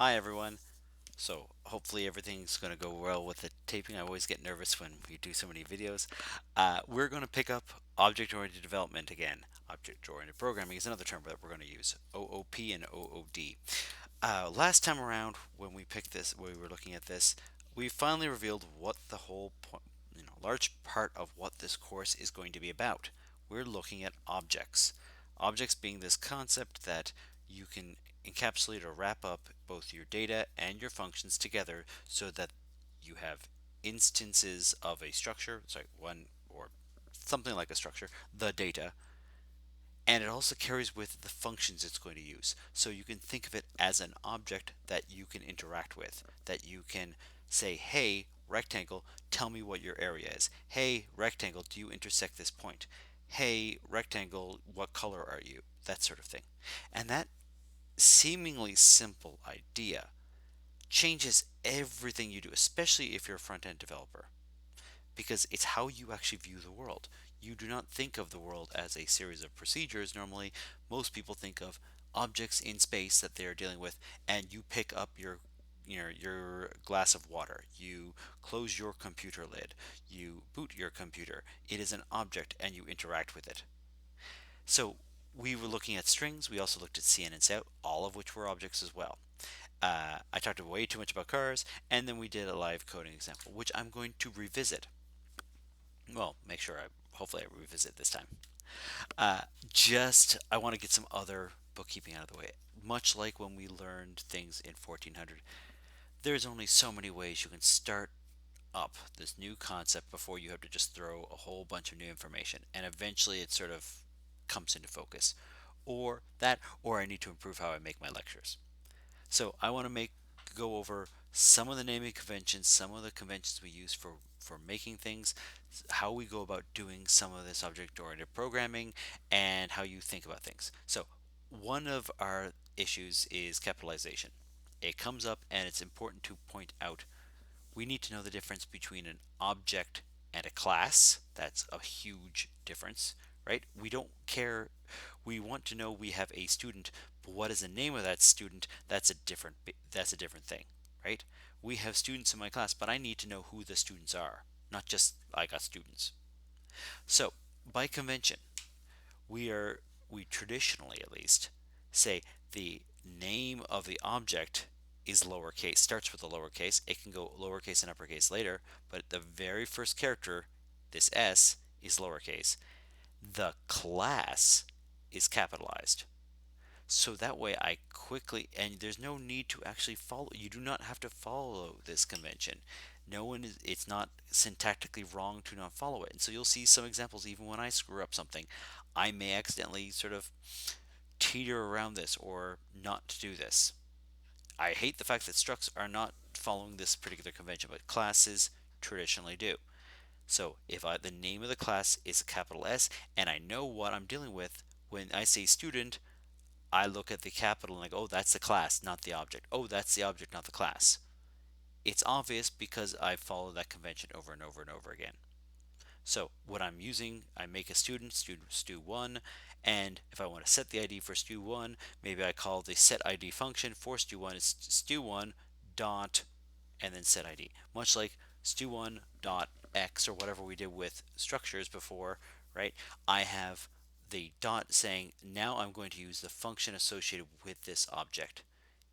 Hi everyone. So hopefully everything's going to go well with the taping. I always get nervous when we do so many videos. We're going to pick up object-oriented development again. Object-oriented programming is another term that we're going to use. OOP and OOD. Last time around when we picked this, when we were looking at this, we finally revealed what the whole point, large part of what this course is going to be about. We're looking at objects. Objects being this concept that you can encapsulate or wrap up both your data and your functions together so that you have instances of a structure, sorry, one or something like a structure, the data, and it also carries with the functions it's going to use. So you can think of it as an object that you can interact with, that you can say, hey, rectangle, tell me what your area is. Hey, rectangle, do you intersect this point? Hey, rectangle, what color are you? That sort of thing. And that seemingly simple idea changes everything you do, especially if you're a front end developer, because it's how you actually view the world. You do not think of the world as a series of procedures. Normally, most people think of objects in space that they're dealing with, and you pick up your glass of water, you close your computer lid, you boot your computer. It is an object and you interact with it. So we were looking at strings. We also looked at cin and sout, all of which were objects as well. I talked way too much about cars, and then we did a live coding example, which I'm going to revisit. Well, make sure hopefully I revisit this time. Uh, I want to get some other bookkeeping out of the way. Much like when we learned things in 1400, there's only so many ways you can start up this new concept before you have to just throw a whole bunch of new information, and eventually it sort of comes into focus. Or I need to improve how I make my lectures. So I want to go over some of the naming conventions, some of the conventions we use for making things, how we go about doing some of this object-oriented programming, and how you think about things. So one of our issues is capitalization. It comes up and it's important to point out we need to know the difference between an object and a class. That's a huge difference, right? We don't care. We want to know we have a student, but what is the name of that student? That's a different thing, right? We have students in my class, but I need to know who the students are, not just I got students. So, by convention, we traditionally at least say the name of the object is lowercase, starts with a lowercase. It can go lowercase and uppercase later, but the very first character, this S, is lowercase. The class is capitalized. So that way I quickly, and there's no need to actually follow, you do not have to follow this convention. No one is, it's not syntactically wrong to not follow it. And so you'll see some examples even when I screw up something. I may accidentally sort of teeter around this or not do this. I hate the fact that structs are not following this particular convention, but classes traditionally do. So if the name of the class is a capital S and I know what I'm dealing with, when I say student, I look at the capital and I go, oh, that's the class, not the object. Oh, that's the object, not the class. It's obvious because I follow that convention over and over and over again. So what I'm using, I make a student stu1, and if I want to set the ID for stu1, maybe I call the set ID function for stu1 is stu1 dot and then set ID. Much like stu1 dot x or whatever we did with structures before, right? I have the dot saying now I'm going to use the function associated with this object.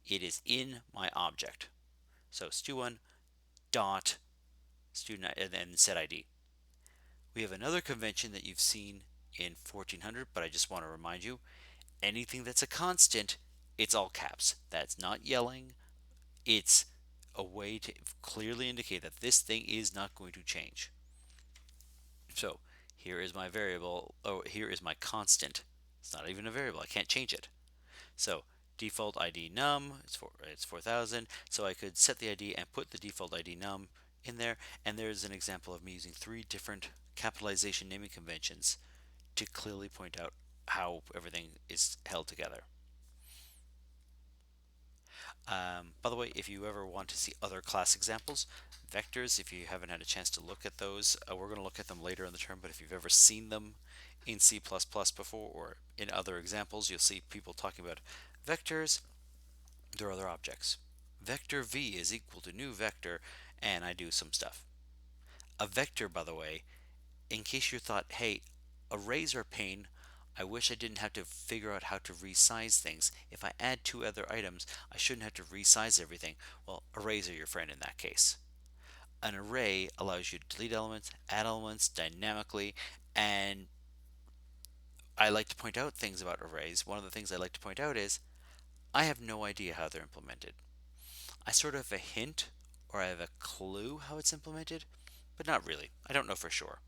It is in my object. So stu1 dot student and then set ID. We have another convention that you've seen in 1400, but I just want to remind you, anything that's a constant, it's all caps. That's not yelling. It's a way to clearly indicate that this thing is not going to change. So here is my variable, oh, here is my constant. It's not even a variable, I can't change it. So default ID num, it's 4000, so I could set the ID and put the default ID num in there, and there's an example of me using 3 different capitalization naming conventions to clearly point out how everything is held together. By the way, if you ever want to see other class examples, vectors, if you haven't had a chance to look at those, we're going to look at them later in the term, but if you've ever seen them in C++ before or in other examples, you'll see people talking about vectors. They're other objects. Vector v is equal to new vector, and I do some stuff. A vector, by the way, in case you thought, hey, arrays are a pain, I wish I didn't have to figure out how to resize things. If I add two other items, I shouldn't have to resize everything. Well, arrays are your friend in that case. An array allows you to delete elements, add elements dynamically, and I like to point out things about arrays. One of the things I like to point out is I have no idea how they're implemented. I sort of have a hint or I have a clue how it's implemented, but not really. I don't know for sure.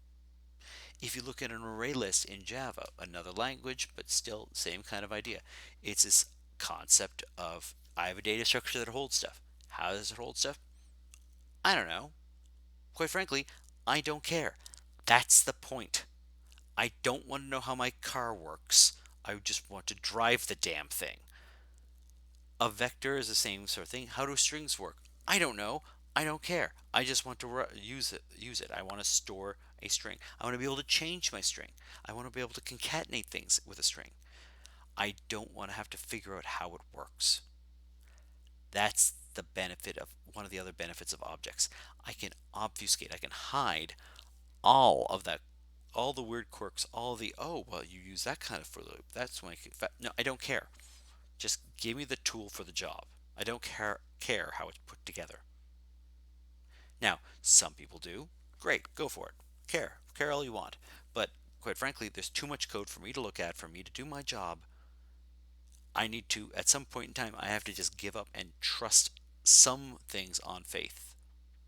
If you look at an array list in Java, another language, but still same kind of idea, it's this concept of I have a data structure that holds stuff. How does it hold stuff? I don't know. Quite frankly, I don't care. That's the point. I don't want to know how my car works. I just want to drive the damn thing. A vector is the same sort of thing. How do strings work? I don't know. I don't care. I just want to use it. I want to store a string. I want to be able to change my string. I want to be able to concatenate things with a string. I don't want to have to figure out how it works. That's the benefit of one of the other benefits of objects. I can obfuscate. I can hide all of that, all the weird quirks, all the oh well you use that kind of for loop. That's when no, I don't care. Just give me the tool for the job. I don't care how it's put together. Now, some people do. Great, go for it. Care all you want. But quite frankly, there's too much code for me to look at, for me to do my job. I need to, at some point in time, I have to just give up and trust some things on faith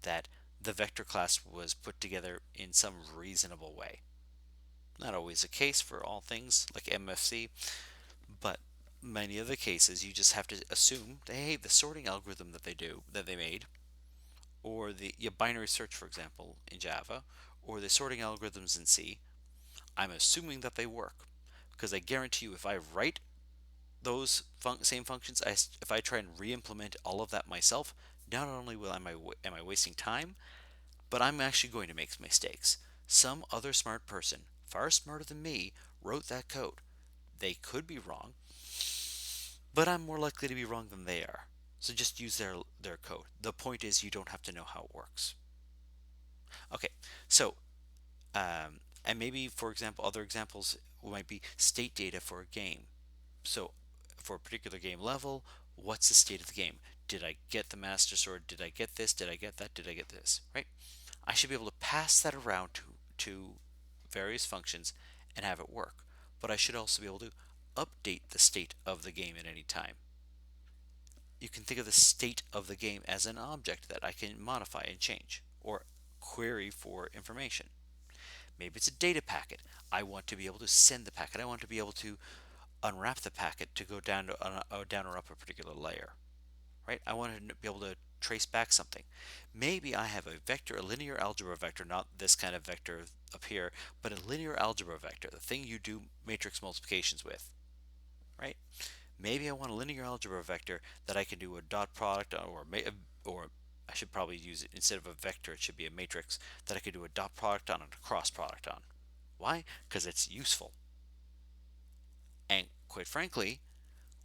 that the vector class was put together in some reasonable way. Not always the case for all things like MFC, but many of the cases you just have to assume that hey, the sorting algorithm that they made, or the binary search, for example, in Java, or the sorting algorithms in C, I'm assuming that they work because I guarantee you, if I write those same functions, if I try and re-implement all of that myself, not only am I wasting time, but I'm actually going to make mistakes. Some other smart person, far smarter than me, wrote that code. They could be wrong, but I'm more likely to be wrong than they are. So just use their code. The point is you don't have to know how it works. Okay, so and maybe for example, other examples might be state data for a game. So for a particular game level, what's the state of the game? Did I get the Master Sword? Did I get this? Did I get that? Did I get this? Right? I should be able to pass that around to various functions and have it work. But I should also be able to update the state of the game at any time. You can think of the state of the game as an object that I can modify and change or query for information. Maybe it's a data packet. I want to be able to send the packet. I want to be able to unwrap the packet to go down or up a particular layer. Right? I want to be able to trace back something. Maybe I have a vector, a linear algebra vector, not this kind of vector up here, but a linear algebra vector, the thing you do matrix multiplications with. Right? Maybe I want a linear algebra vector that I can do a dot product or I should probably use it instead of a vector, it should be a matrix that I could do a dot product on and a cross product on. Why? Because it's useful. And quite frankly,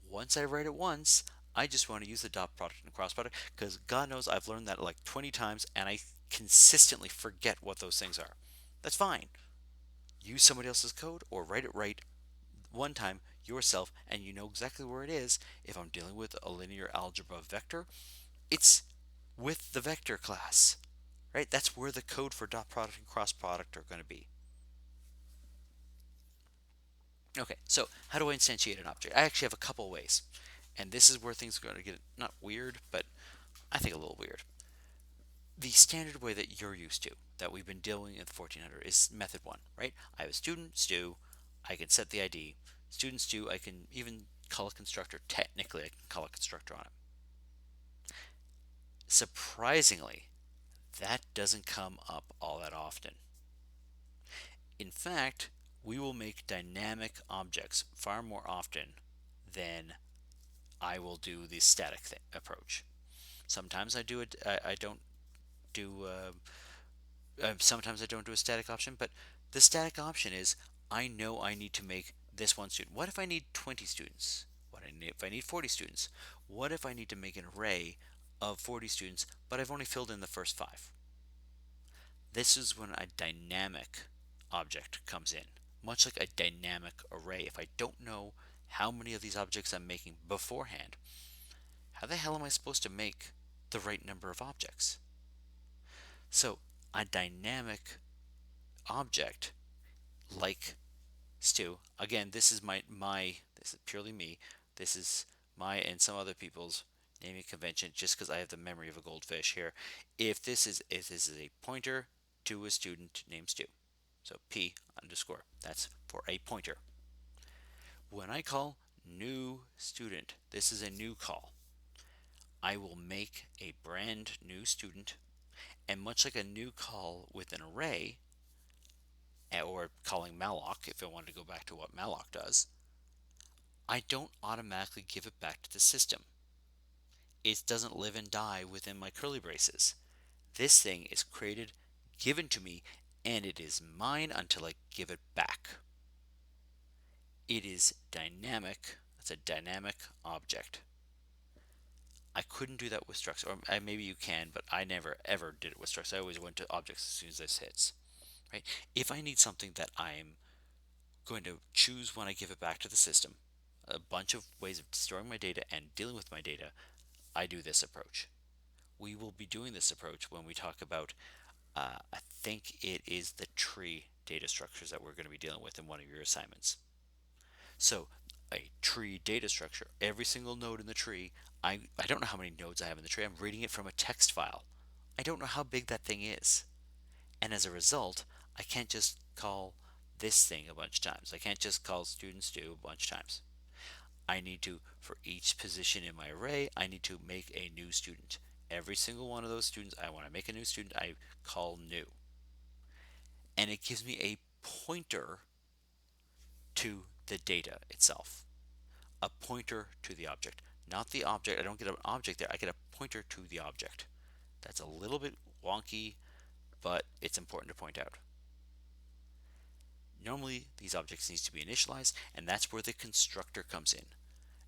once I write it once, I just want to use the dot product and cross product because God knows I've learned that like 20 times and I consistently forget what those things are. That's fine. Use somebody else's code or write it right one time yourself and you know exactly where it is. If I'm dealing with a linear algebra vector, it's with the vector class, right? That's where the code for dot product and cross product are going to be. Okay, so how do I instantiate an object? I actually have a couple ways. And this is where things are going to get not weird, but I think a little weird. The standard way that you're used to, that we've been dealing with 1400, is method one, right? I have a student, stu, I can set the ID. Student stu, I can even call a constructor. Technically, I can call a constructor on it. Surprisingly, that doesn't come up all that often. In fact, we will make dynamic objects far more often than I will do the static approach. Sometimes I do it. I don't do. Sometimes I don't do a static option, but the static option is I know I need to make this one student. What if I need 20 students? What if I need 40 students? What if I need to make an array of 40 students, but I've only filled in the first 5. This is when a dynamic object comes in, much like a dynamic array. If I don't know how many of these objects I'm making beforehand, how the hell am I supposed to make the right number of objects? So a dynamic object like Stu, again, this is this is purely me. This is my and some other people's naming convention just because I have the memory of a goldfish here. If this is a pointer to a student named Stu. So P underscore, that's for a pointer. When I call new student, this is a new call. I will make a brand new student, and much like a new call with an array, or calling malloc, if I wanted to go back to what malloc does, I don't automatically give it back to the system. It doesn't live and die within my curly braces. This thing is created, given to me, and it is mine until I give it back. It is dynamic. It's a dynamic object. I couldn't do that with structs, or maybe you can, but I never ever did it with structs. I always went to objects as soon as this hits. Right? If I need something that I'm going to choose when I give it back to the system, a bunch of ways of storing my data and dealing with my data, I do this approach. We will be doing this approach when we talk about, I think it is the tree data structures that we're going to be dealing with in one of your assignments. So a tree data structure, every single node in the tree, I don't know how many nodes I have in the tree. I'm reading it from a text file. I don't know how big that thing is. And as a result, I can't just call this thing a bunch of times. I can't just call students do a bunch of times. I need to, for each position in my array, I need to make a new student. Every single one of those students, when I make a new student, I call new. And it gives me a pointer to the data itself. A pointer to the object. Not the object, I don't get an object there, I get a pointer to the object. That's a little bit wonky, but it's important to point out. Normally, these objects need to be initialized, and that's where the constructor comes in.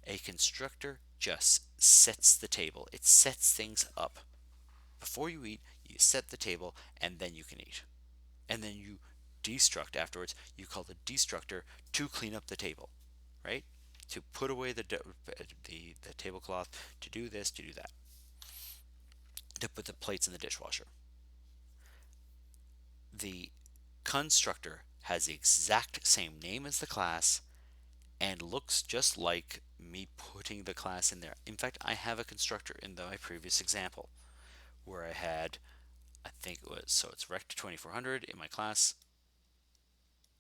A constructor just sets the table. It sets things up. Before you eat, you set the table, and then you can eat. And then you destruct afterwards. You call the destructor to clean up the table, right? To put away the tablecloth, to do this, to do that. To put the plates in the dishwasher. The constructor has the exact same name as the class and looks just like me putting the class in there. In fact, I have a constructor in my previous example where I had, I think it was, so it's BIT2400 in my class.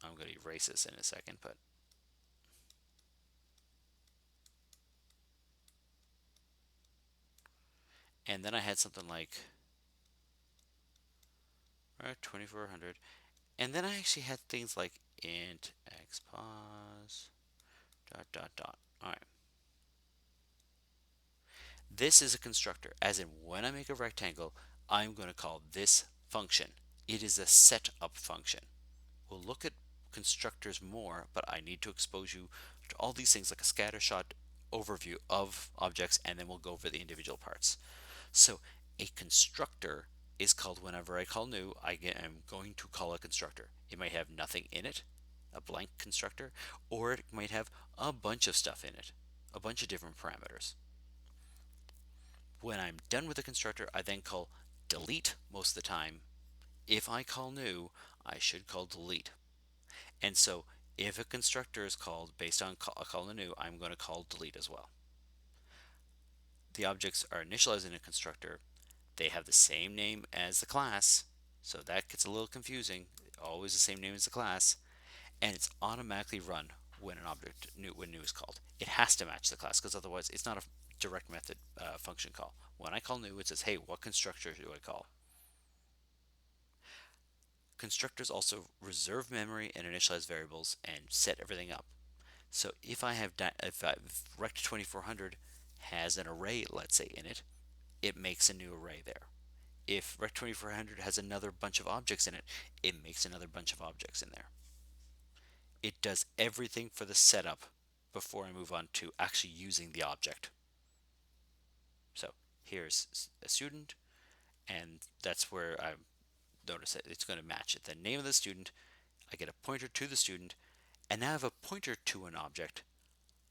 I'm going to erase this in a second, but and then I had something like 2400, and then I actually had things like int x pos dot dot dot. All right. This is a constructor, as in when I make a rectangle, I'm going to call this function. It is a setup function. We'll look at constructors more, but I need to expose you to all these things like a scattershot overview of objects, and then we'll go over the individual parts. So a constructor is called whenever I call new, I'm going to call a constructor. It might have nothing in it, a blank constructor, or it might have a bunch of stuff in it, a bunch of different parameters. When I'm done with the constructor, I then call delete most of the time. If I call new, I should call delete. And so if a constructor is called based on a call to new, I'm going to call delete as well. The objects are initialized in a constructor. They have the same name as the class, so that gets a little confusing. Always the same name as the class, and it's automatically run when an object when new is called. It has to match the class because otherwise it's not a direct method function call. When I call new, it says, hey, what constructor do I call? Constructors also reserve memory and initialize variables and set everything up. So if Rect2400 has an array, let's say, in it, it makes a new array there. If Rect2400 has another bunch of objects in it, it makes another bunch of objects in there. It does everything for the setup before I move on to actually using the object. So here's a student, and that's where I notice that it's going to match it. The name of the student, I get a pointer to the student, and now I have a pointer to an object.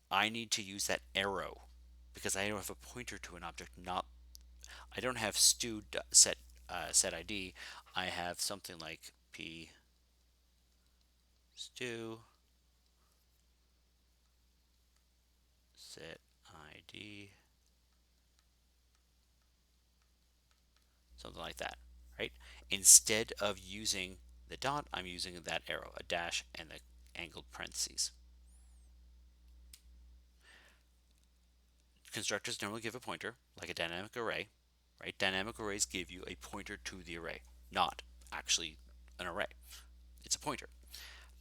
I need to use that arrow because I don't have a pointer to an object. Not I don't have stu set ID. I have something like p stu set ID, something like that, right? Instead of using the dot, I'm using that arrow, a dash, and the angled parentheses. Constructors normally give a pointer, like a dynamic array, right? Dynamic arrays give you a pointer to the array, not actually an array. It's a pointer.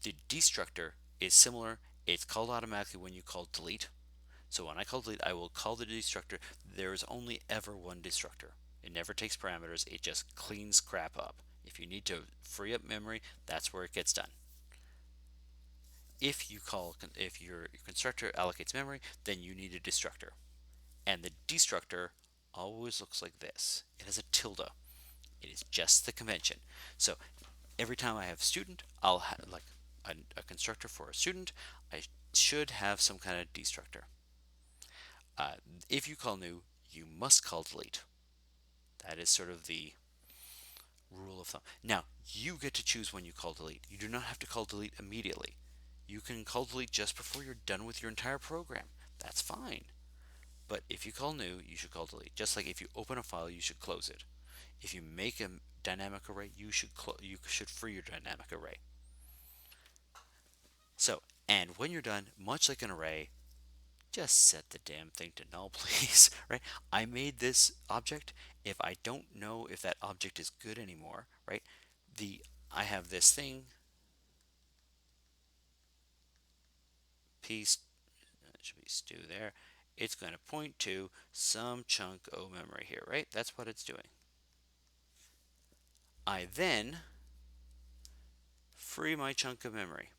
The destructor is similar. It's called automatically when you call delete. So when I call delete, I will call the destructor. There is only ever one destructor. It never takes parameters. It just cleans crap up. If you need to free up memory, that's where it gets done. If your constructor allocates memory, then you need a destructor. And the destructor always looks like this. It has a tilde. It is just the convention. So every time I have student, I'll have like a constructor for a student. I should have some kind of destructor. If you call new, you must call delete. That is sort of the rule of thumb. Now, you get to choose when you call delete. You do not have to call delete immediately. You can call delete just before you're done with your entire program. That's fine. But if you call new, you should call delete. Just like if you open a file, you should close it. If you make a dynamic array, you should free your dynamic array. So, and when you're done, much like an array, just set the damn thing to null, please. Right? I made this object. If I don't know if that object is good anymore, right? I have this thing, piece, should be stu there. It's going to point to some chunk of memory here, right? That's what it's doing. I then free my chunk of memory.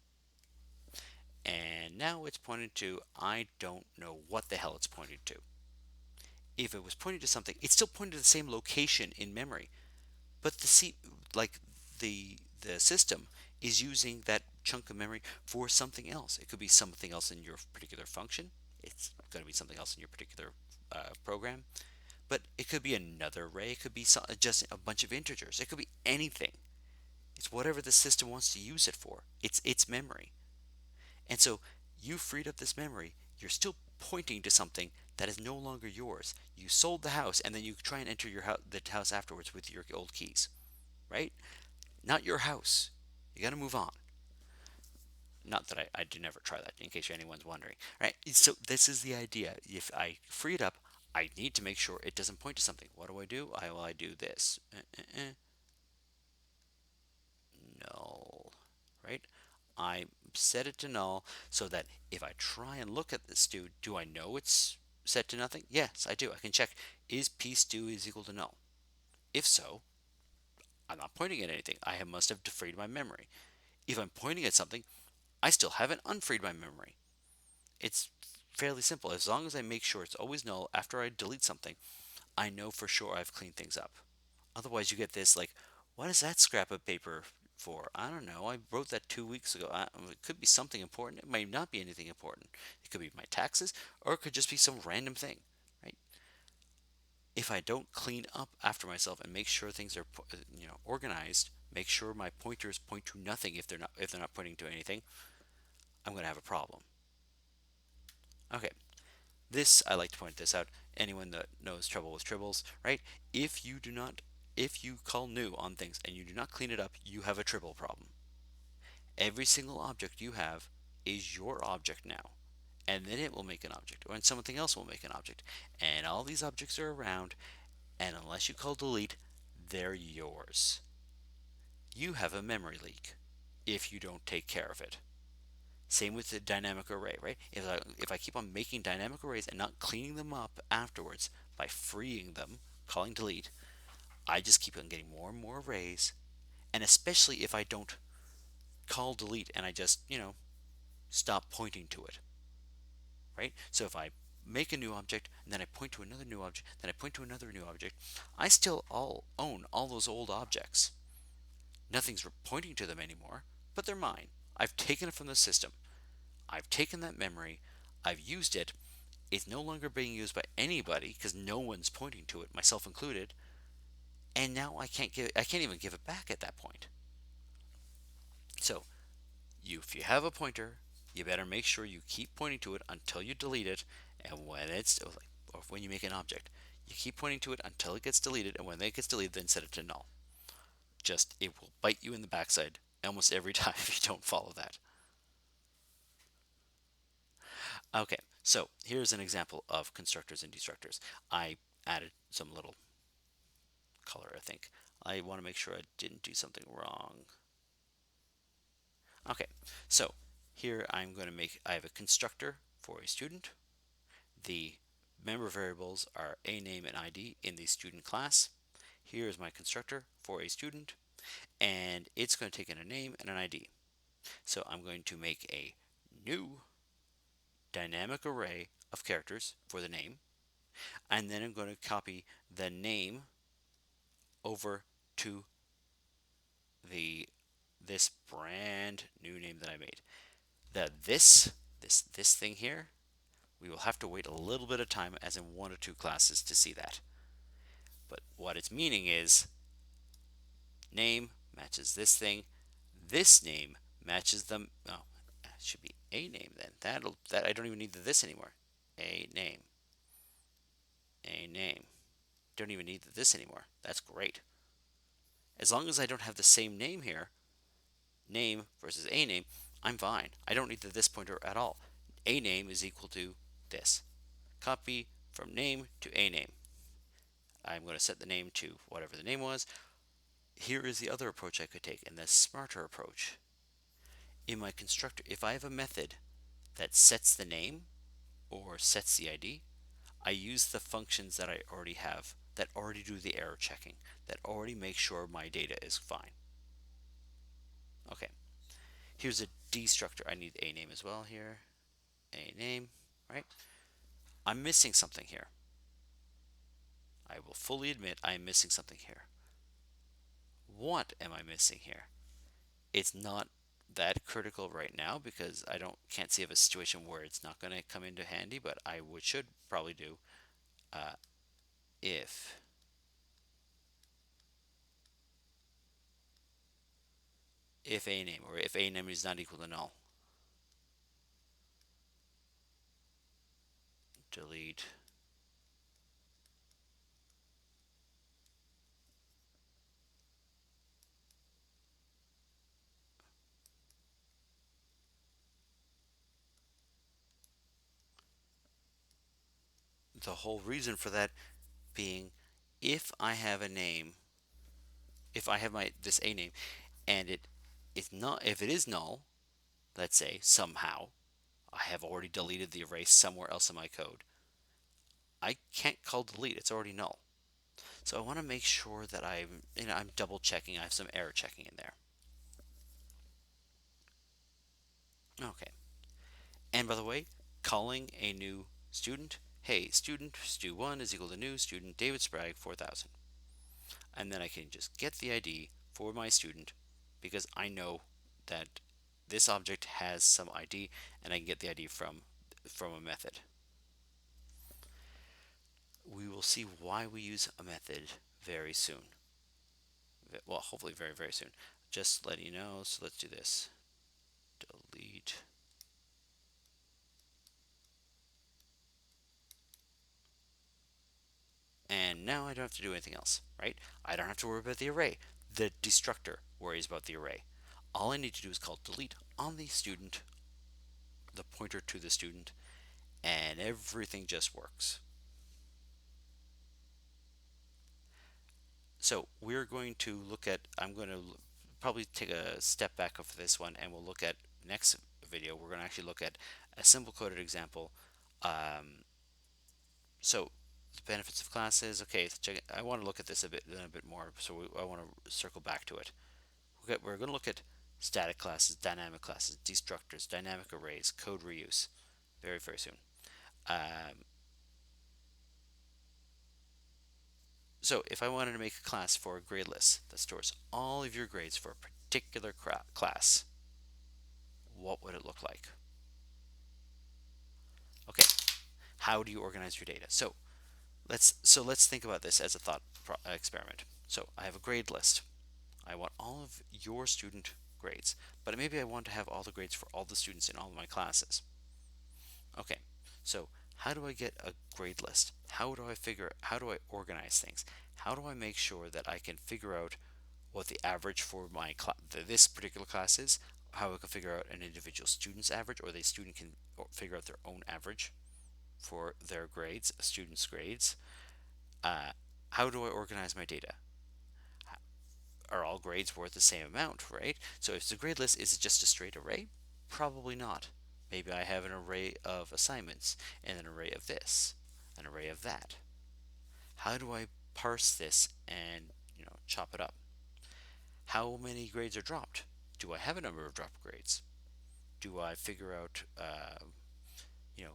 And now it's pointing to, I don't know what the hell it's pointing to. If it was pointing to something, it's still pointing to the same location in memory. But the system is using that chunk of memory for something else. It could be something else in your particular function. It's going to be something else in your particular program. But it could be another array. It could be just a bunch of integers. It could be anything. It's whatever the system wants to use it for. It's its memory. And so you freed up this memory. You're still pointing to something that is no longer yours. You sold the house, and then you try and enter the house afterwards with your old keys, right? Not your house. You got to move on. Not that I do never try that, in case anyone's wondering, right? So this is the idea. If I free it up, I need to make sure it doesn't point to something. What do? I do this. Null, right? I set it to null so that if I try and look at this do I know it's set to nothing? Yes, I do. I can check, is pstu is equal to null? If so, I'm not pointing at anything. I must have freed my memory. If I'm pointing at something, I still haven't unfreed my memory. It's fairly simple. As long as I make sure it's always null after I delete something, I know for sure I've cleaned things up. Otherwise, you get this like, what is that scrap of paper for? I don't know. I wrote that 2 weeks ago. It could be something important. It might not be anything important. It could be my taxes, or it could just be some random thing, right? If I don't clean up after myself and make sure things are, organized, make sure my pointers point to nothing if they're not pointing to anything, I'm going to have a problem. Okay, this I like to point this out. Anyone that knows trouble with tribbles, right? If you call new on things and you do not clean it up, you have a tribble problem. Every single object you have is your object now, and then it will make an object, or something else will make an object, and all these objects are around, and unless you call delete, they're yours. You have a memory leak if you don't take care of it. Same with the dynamic array, right? If I keep on making dynamic arrays and not cleaning them up afterwards by freeing them, calling delete, I just keep on getting more and more arrays. And especially if I don't call delete and I just, stop pointing to it, right? So if I make a new object, and then I point to another new object, then I point to another new object, I still all own all those old objects. Nothing's pointing to them anymore, but they're mine. I've taken it from the system. I've taken that memory, I've used it. It's no longer being used by anybody because no one's pointing to it, myself included. And now I can't even give it back at that point. So, if you have a pointer, you better make sure you keep pointing to it until you delete it, and when it's or when you make an object, you keep pointing to it until it gets deleted, and when it gets deleted, then set it to null. Just it will bite you in the backside almost every time if you don't follow that. Okay, so here's an example of constructors and destructors. I added some little color, I think. I want to make sure I didn't do something wrong. Okay, so here I'm going to I have a constructor for a student. The member variables are a name and ID in the student class. Here's my constructor for a student, and it's going to take in a name and an ID. So I'm going to make a new dynamic array of characters for the name, and then I'm going to copy the name over to this brand new name that I made. This thing here, we will have to wait a little bit of time, as in 1 or 2 classes, to see that. But what it's meaning is name matches this thing. This name matches them. Oh, it should be a name then. That I don't even need the this anymore. A name. A name. Don't even need the this anymore. That's great. As long as I don't have the same name here, name versus a name, I'm fine. I don't need the this pointer at all. A name is equal to this. Copy from name to a name. I'm going to set the name to whatever the name was. Here is the other approach I could take, and the smarter approach. In my constructor, if I have a method that sets the name or sets the ID, I use the functions that I already have that already do the error checking, that already make sure my data is fine. Okay, here's a destructor. I need a name as well here. A name, right? I'm missing something here. I will fully admit I am missing something here. What am I missing here? It's not that critical right now because I can't see of a situation where it's not going to come into handy, but I should probably do if a name, or if a name is not equal to null. Delete. The whole reason for that being, if I have a name, if I have this a name, and if it is null, let's say somehow I have already deleted the array somewhere else in my code, I can't call delete. It's already null. So I want to make sure that I'm double checking. I have some error checking in there. Okay. And by the way, calling a new student, hey, student stu1 is equal to new student David Sprague 4000. And then I can just get the ID for my student because I know that this object has some ID, and I can get the ID from a method. We will see why we use a method very soon. Well, hopefully very, very soon. Just letting you know, so let's do this. Delete. And now I don't have to do anything else, right? I don't have to worry about the array. The destructor worries about the array. All I need to do is call delete on the student, the pointer to the student, and everything just works. So we're going to look at, I'm going to probably take a step back of this one, and we'll look at next video. We're going to actually look at a simple coded example. So the benefits of classes. Okay, so check it. I want to look at this a bit more, so I want to circle back to it. We're going to look at static classes, dynamic classes, destructors, dynamic arrays, code reuse, very, very soon. So if I wanted to make a class for a grade list that stores all of your grades for a particular class, what would it look like? Okay, how do you organize your data? So let's think about this as a thought experiment. So I have a grade list. I want all of your student grades, but maybe I want to have all the grades for all the students in all of my classes. Okay, so how do I get a grade list? How do I organize things? How do I make sure that I can figure out what the average for this particular class is? How I can figure out an individual student's average, or the student can figure out their own average for their grades, a student's grades. Uh, how do I organize my data? Are all grades worth the same amount, right? So if it's a grade list, is it just a straight array? Probably not. Maybe I have an array of assignments and an array of this, an array of that. How do I parse this and chop it up? How many grades are dropped? Do I have a number of dropped grades? Do I figure out you know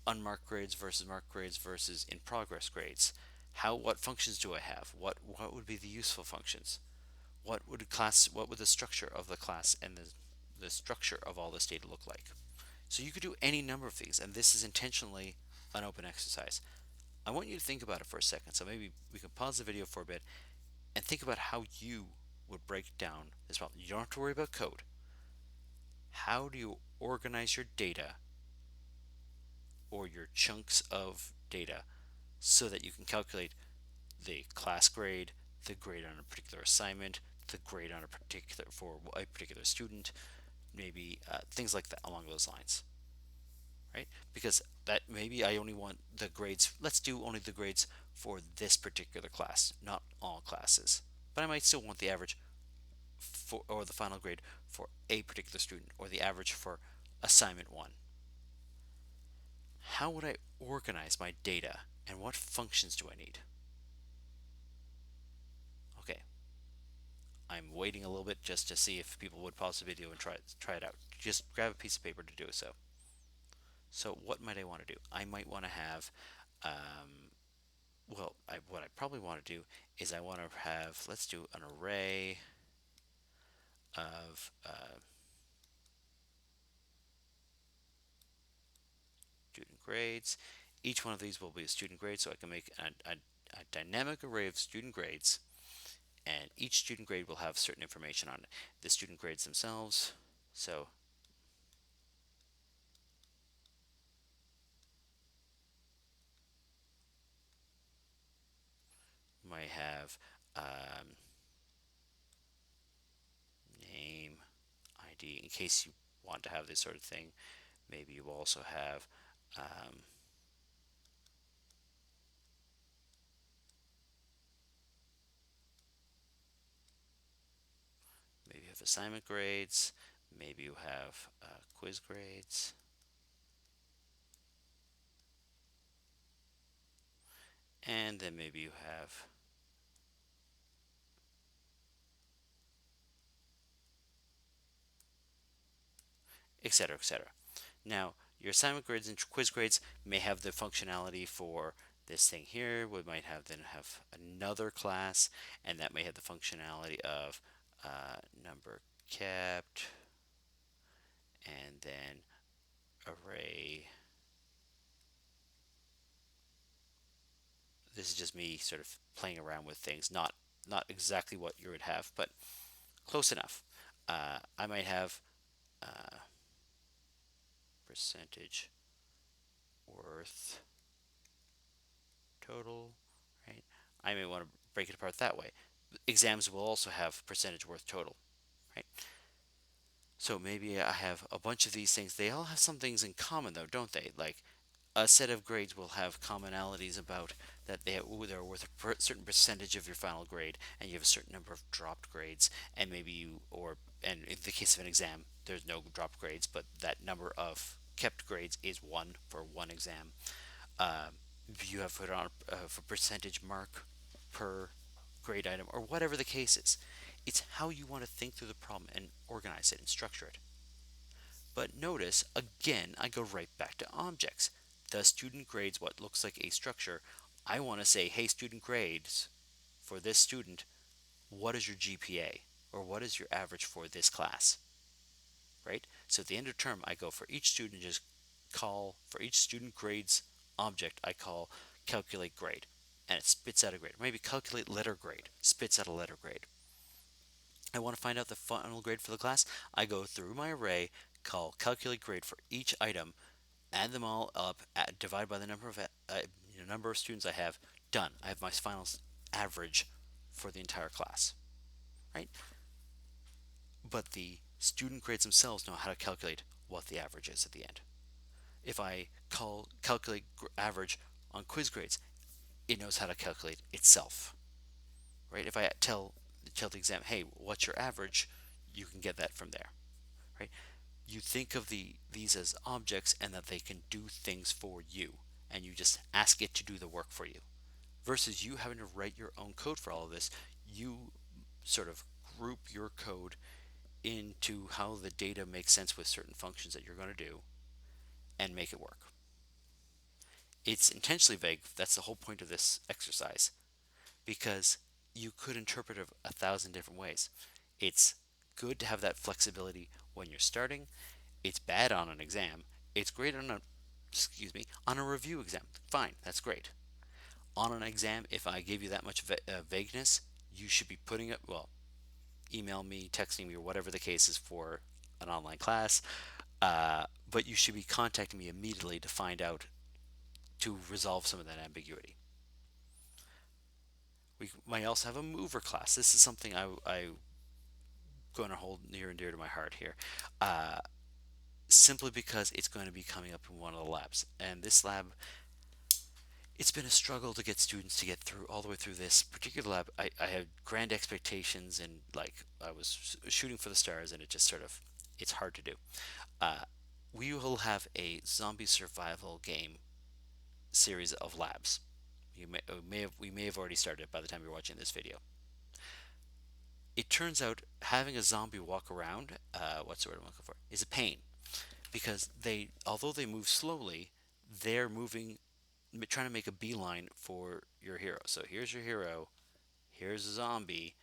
unmarked grades versus marked grades versus in progress grades? What functions do I have? What would be the useful functions? What would the structure of the class and the structure of all this data look like? So you could do any number of things, and this is intentionally an open exercise. I want you to think about it for a second. So maybe we can pause the video for a bit and think about how you would break down this problem. You don't have to worry about code. How do you organize your data or your chunks of data so that you can calculate the class grade, the grade on a particular assignment, the grade on a particular student, maybe things like that along those lines, right? Because that maybe I only want the grades. Let's do only the grades for this particular class, not all classes. But I might still want the average or the final grade for a particular student, or the average for assignment one. How would I organize my data, and what functions do I need? Okay, I'm waiting a little bit just to see if people would pause the video and try it out. Just grab a piece of paper to do so. So what might I want to do? I might want to have, what I probably want to do is I want to have, let's do an array of student grades. Each one of these will be a student grade, so I can make a dynamic array of student grades, and each student grade will have certain information on the student grades themselves. So might have name, ID, in case you want to have this sort of thing. Maybe you also have maybe you have assignment grades, maybe you have quiz grades, and then maybe you have etc., etc. Now, your assignment grades and quiz grades may have the functionality for this thing here. We might then have another class, and that may have the functionality of number kept, and then array. This is just me sort of playing around with things, not exactly what you would have, but close enough. I might have percentage worth total, right? I may want to break it apart that way. Exams will also have percentage worth total, right? So maybe I have a bunch of these things. They all have some things in common, though, don't they? Like a set of grades will have commonalities about that they're worth a certain percentage of your final grade, and you have a certain number of dropped grades, and and in the case of an exam, there's no dropped grades, but that number of kept grades is one for one exam. You have put on a percentage mark per grade item, or whatever the case is. It's how you want to think through the problem and organize it and structure it. But notice, again, I go right back to objects. The student grades what looks like a structure I want to say, hey, student grades for this student, what is your GPA? Or what is your average for this class? Right? So at the end of term, I go for each student, just call for each student grades object, I call calculate grade, and it spits out a grade. Maybe calculate letter grade, spits out a letter grade. I want to find out the final grade for the class. I go through my array, call calculate grade for each item, add them all up, divide by the number of students I have. Done. I have my final average for the entire class, right? But the student grades themselves know how to calculate what the average is at the end. If I call calculate average on quiz grades, it knows how to calculate itself, right? If I tell the exam, hey, what's your average? You can get that from there, right? You think of these as objects and that they can do things for you, and you just ask it to do the work for you. Versus you having to write your own code for all of this, you sort of group your code into how the data makes sense with certain functions that you're going to do and make it work. It's intentionally vague. That's the whole point of this exercise, because you could interpret it 1,000 different ways. It's good to have that flexibility when you're starting. It's bad on an exam. It's great on on a review exam. Fine, that's great. On an exam, if I gave you that much vagueness, you should be putting it, well, email me, texting me, or whatever the case is for an online class. But you should be contacting me immediately to find out, to resolve some of that ambiguity. We might also have a mover class. This is something I'm going to hold near and dear to my heart here, simply because it's going to be coming up in one of the labs. And this lab, it's been a struggle to get students to get through all the way through this particular lab. I had grand expectations, and like I was shooting for the stars, and it just sort of, it's hard to do. Uh, we will have a zombie survival game series of labs. We may have already started by the time you're watching this video. It turns out having a zombie walk around, what's the word I'm looking for, is a pain, because although they move slowly, they're moving, trying to make a beeline for your hero. So here's your hero, here's a zombie,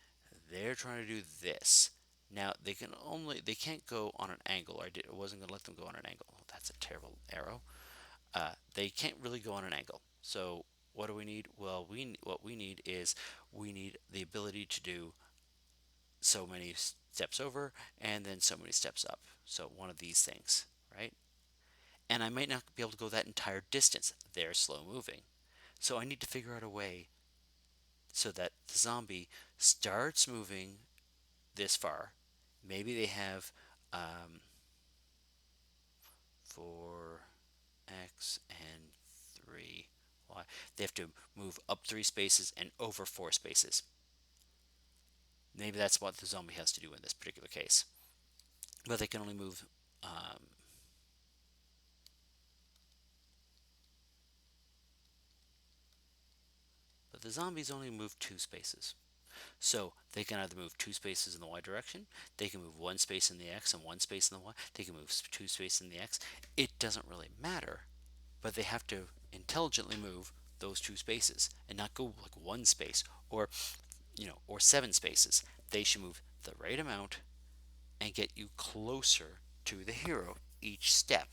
they're trying to do this. Now they can't go on an angle. I wasn't going to let them go on an angle. That's a terrible arrow. They can't really go on an angle. So what do we need? Well, what we need is we need the ability to do so many steps over and then so many steps up. So one of these things, right? And I might not be able to go that entire distance. They're slow moving. So I need to figure out a way so that the zombie starts moving this far. Maybe they have 4x and 3y. They have to move up 3 spaces and over 4 spaces. Maybe that's what the zombie has to do in this particular case. But they can only move but the zombies only move 2 spaces. So they can either move 2 spaces in the y direction, they can move 1 space in the x and 1 space in the y, they can move 2 spaces in the x. It doesn't really matter, but they have to intelligently move those 2 spaces and not go like 1 space or or 7 spaces. They should move the right amount and get you closer to the hero each step.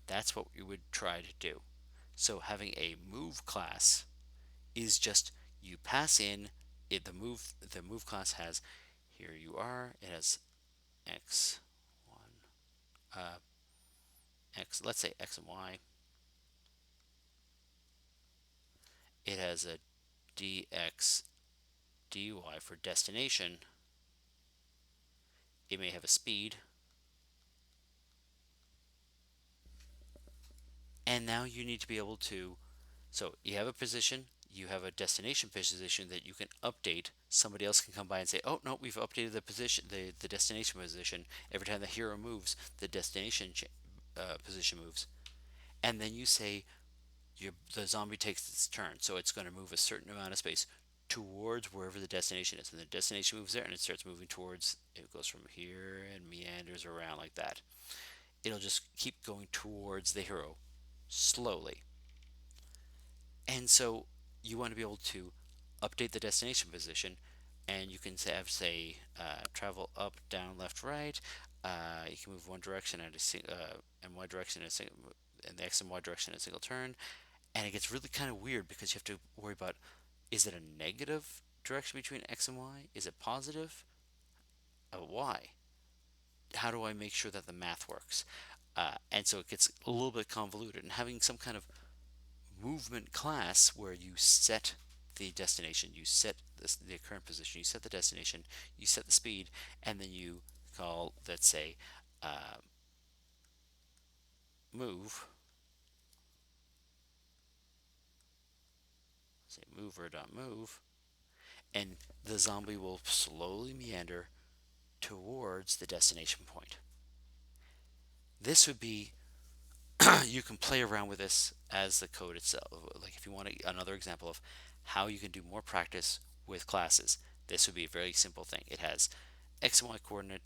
That's what we would try to do. So having a move class is just you pass in it. The move class has, here you are, it has x1, let's say x and y. It has a dx dy for destination. It may have a speed. And now you need to be able to, so you have a position, you have a destination position that you can update. Somebody else can come by and say, oh no, we've updated the position, the destination position. Every time the hero moves, the destination position moves. And then you say the zombie takes its turn, so it's going to move a certain amount of space towards wherever the destination is. And the destination moves there, and it starts moving towards, it goes from here and meanders around like that. It'll just keep going towards the hero slowly. And so you want to be able to update the destination position, and you can have, say, travel up, down, left, right. You can move one direction and and y direction in a single, and the x and y direction in a single turn. And it gets really kind of weird because you have to worry about, is it a negative direction between x and y? Is it positive? Why? How do I make sure that the math works? And so it gets a little bit convoluted. And having some kind of movement class where you set the destination, you set the current position, you set the destination, you set the speed, and then you call, let's say, uh, move, say mover.move, and the zombie will slowly meander towards the destination point. This would be you can play around with this as the code itself. Like if you want another example of how you can do more practice with classes, this would be a very simple thing. It has x and y coordinate,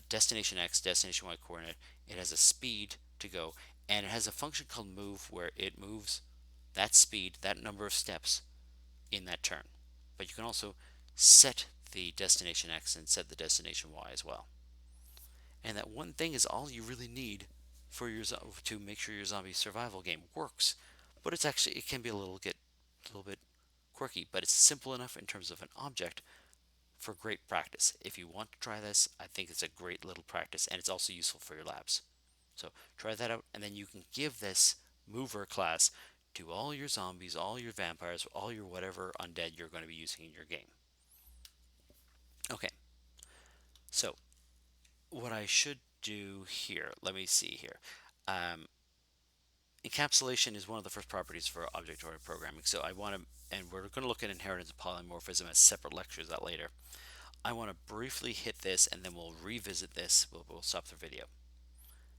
destination x, destination y coordinate. It has a speed to go, and it has a function called move where it moves that speed, that number of steps in that turn. But you can also set the destination x and set the destination y as well. And that one thing is all you really need for your to make sure your zombie survival game works. But it's actually, it can be a little bit quirky, but it's simple enough in terms of an object for great practice. If you want to try this, I think it's a great little practice, and it's also useful for your labs. So try that out, and then you can give this mover class to all your zombies, all your vampires, all your whatever undead you're going to be using in your game. Okay, so what I should do here, let me see here. Um, Encapsulation is one of the first properties for object-oriented programming. So I want to, and we're going to look at inheritance and polymorphism as separate lectures that later. I want to briefly hit this, and then we'll revisit this. We'll stop the video.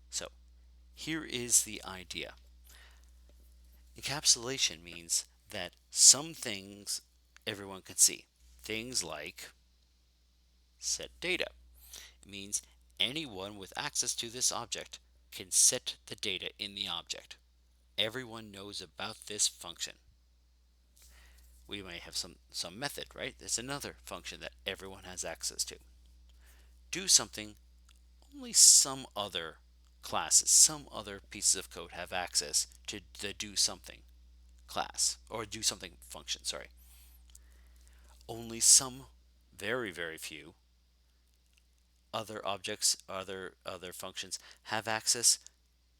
So here is the idea. Encapsulation means that some things everyone can see. Things like set data. It means anyone with access to this object can set the data in the object. Everyone knows about this function. We may have some method, right? There's another function that everyone has access to. Do something, only some other classes, some other pieces of code have access to the do something class, or do something function, sorry. Only some, very, very few, other objects, other functions have access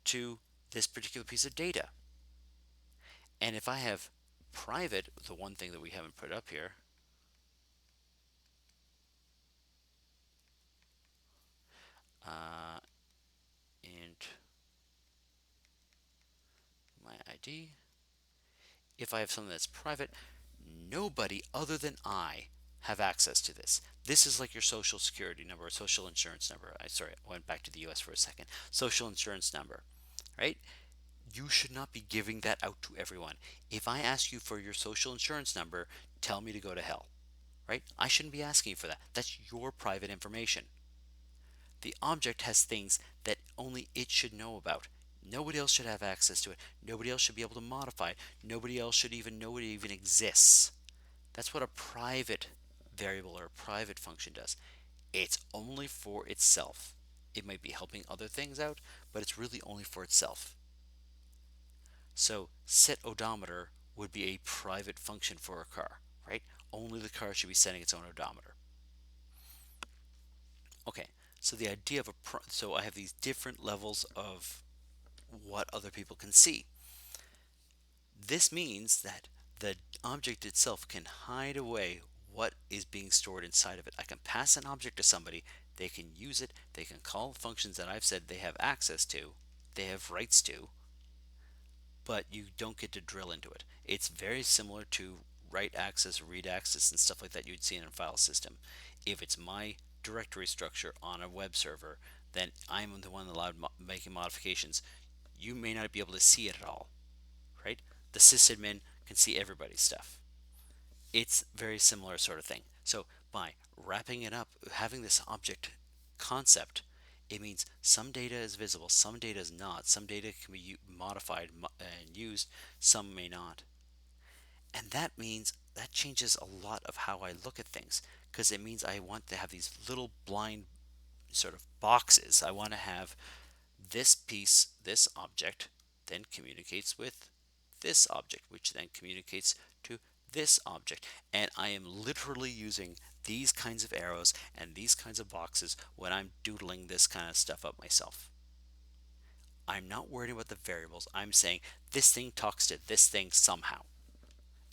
to this particular piece of data. And if I have private, the one thing that we haven't put up here, int my ID, if I have something that's private, nobody other than I have access to this. This is like your social security number or social insurance number. I went back to the US for a second. Social insurance number, right? You should not be giving that out to everyone. If I ask you for your social insurance number, tell me to go to hell, right? I shouldn't be asking you for that. That's your private information. The object has things that only it should know about. Nobody else should have access to it. Nobody else should be able to modify it. Nobody else should even know it even exists. That's what a private variable or a private function does. It's only for itself. It might be helping other things out, but it's really only for itself. So set odometer would be a private function for a car, right? Only the car should be setting its own odometer. Okay, so the idea of so I have these different levels of what other people can see. This means that the object itself can hide away what is being stored inside of it. I can pass an object to somebody, they can use it, they can call functions that I've said they have access to, they have rights to, but you don't get to drill into it. It's very similar to write access, read access, and stuff like that you'd see in a file system. If it's my directory structure on a web server, then I'm the one allowed making modifications. You may not be able to see it at all, right? The sysadmin can see everybody's stuff. It's very similar sort of thing. So by wrapping it up, having this object concept, it means some data is visible, some data is not, some data can be modified and used, some may not. And that means that changes a lot of how I look at things, because it means I want to have these little blind sort of boxes. I want to have this piece, this object, then communicates with this object, which then communicates to this object. And I am literally using these kinds of arrows and these kinds of boxes when I'm doodling this kind of stuff up myself. I'm not worried about the variables. I'm saying this thing talks to this thing somehow.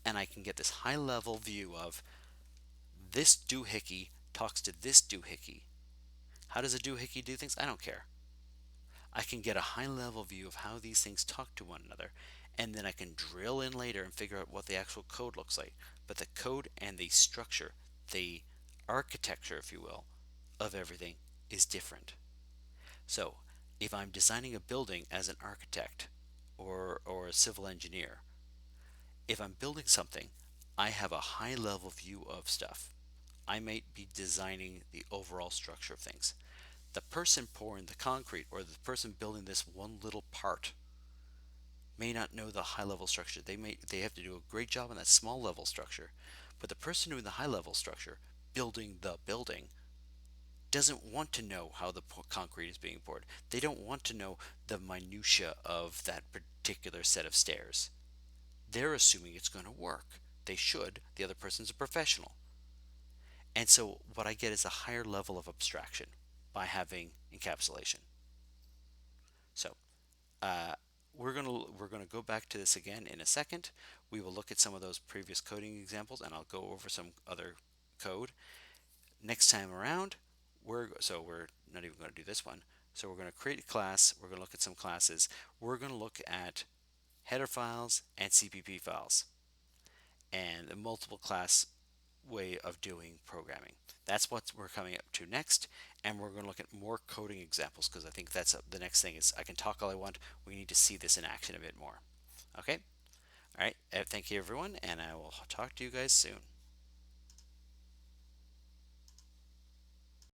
And I can get this high level view of this doohickey talks to this doohickey. How does a doohickey do things? I don't care. I can get a high level view of how these things talk to one another, and then I can drill in later and figure out what the actual code looks like. But the code and the structure, the architecture, if you will, of everything is different. So if I'm designing a building as an architect or a civil engineer, if I'm building something, I have a high level view of stuff. I might be designing the overall structure of things. The person pouring the concrete or the person building this one little part may not know the high level structure. They have to do a great job on that small level structure. But the person doing the high level structure, building the building, doesn't want to know how the concrete is being poured. They don't want to know the minutia of that particular set of stairs. They're assuming it's going to work. They should. The other person's a professional. And so what I get is a higher level of abstraction by having encapsulation. So uh, we're gonna go back to this again in a second. We will look at some of those previous coding examples, and I'll go over some other code. Next time around, we're not even going to do this one. So we're going to create a class. We're going to look at some classes. We're going to look at header files and CPP files and the multiple class way of doing programming. That's what we're coming up to next, and we're going to look at more coding examples because I think that's the next thing is I can talk all I want. We need to see this in action a bit more. Okay? All right. Thank you, everyone, and I will talk to you guys soon.